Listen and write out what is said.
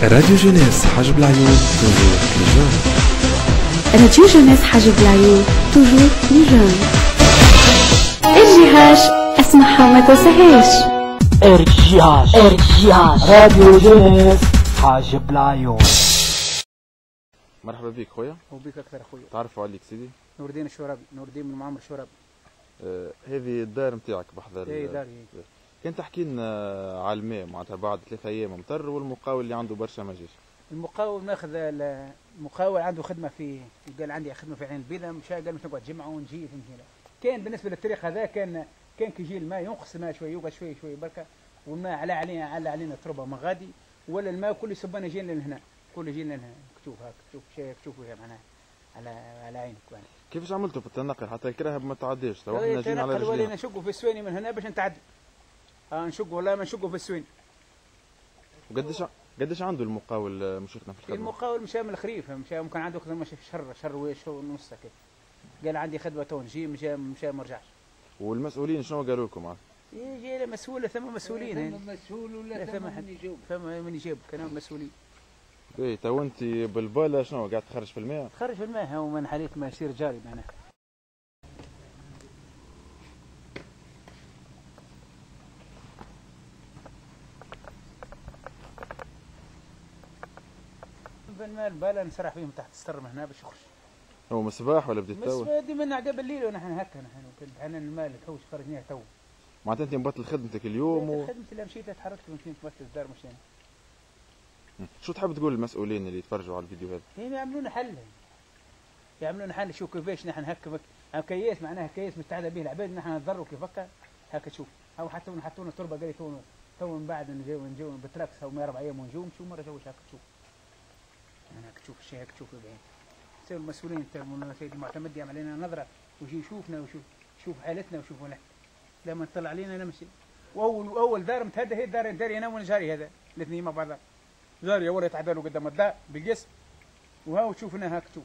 راديو جينيس حاجب العيون توجور لجون. راديو جينيس حاجب العيون توجور لجون. ارجعاش اسمعها وما تنساهاش. ارجعاش راديو جينيس حاجب العيون. مرحبا بك خويا. وبك اكثر اخويا. تعرفوا عليك سيدي؟ نور الدين الشرابي، نور الدين من معمر الشرابي. هذه الدار نتاعك بحذر. اي داري. كان تحكي لنا على الماء معناتها بعد 3 ايام مطر، والمقاول اللي عنده برشا ما جاش. المقاول ماخذ المقاول عنده خدمه في، قال عندي خدمه في عين البيضاء، مشى قال مش نقعد جمعه ونجي فهمتني. كان بالنسبه للطريق هذا كان كي يجي الماء ينقص الماء شوي يوقع شوي بركه، والماء على علينا تربه من غادي، ولا الماء كل يصبنا جينا لهنا، كل جينا لهنا كتوف هاك كتوف شايف كتوف معناها على عينك يعني. كيفاش عملتوا في التنقل حتى الكراهب ما تعديش؟ تو احنا جينا على رجلينا. ولينا نشقوا في السويني من هنا باش نتعدى. نشقوا ولا ما نشقوا في السويني. قداش عنده المقاول مشيخنا في الخدمه؟ المقاول مشى من الخريف، مشى ممكن عنده اكثر ماشي في شهر ونص كده. قال عندي خدمه تو نجي، مشى ما رجعش. والمسؤولين شنو قالوا لكم عاد؟ يجي مسؤول، ثم مسؤولين. ثم مسؤول ولا ثم من يجاوب؟ ثم من يجاوب، كانوا مسؤولين. ايه تو انت بالباله شنو قاعد تخرج في الماء؟ تخرج في الماء، هو من حاليت ما يصير جاري معناها. الماء الباله نسرح فيهم تحت الستر من هنا باش يخرج. هو مصباح ولا بديت تو؟ بس ديما قبل الليل ونحن هكا، نحن الماء الحوش خرجناه تو. معناتها انت مبطل خدمتك اليوم خدمتي اللي مشيت تحركت ومشيت نبطل الدار مش انا. شو تحب تقول للمسؤولين اللي يتفرجوا على الفيديو هذا؟ يعملون حل شو كيفاش نحن هكا كياس معناها كياس مستعده به العباد، نحن نضروا كيف هكا تشوف، او حطونا تربه قال لي تو من بعد نجيو بتراكس او 4 ايام ونجو نمشيو مره جوش هكا تشوف. يعني هكا تشوف الشيء هكا تشوف بعين. سير المسؤولين تاع المعتمد يعمل علينا نظره ويجي يشوفنا ويشوف حالتنا ويشوفوا نحن. لما نطلع علينا نمشي. واول دار متهدى هي دار انا وجاري هذا الاثنين مع بعض. جاري اول يتعدلوا قدام الدار بالقسم، وهاو تشوفنا هاك تشوف.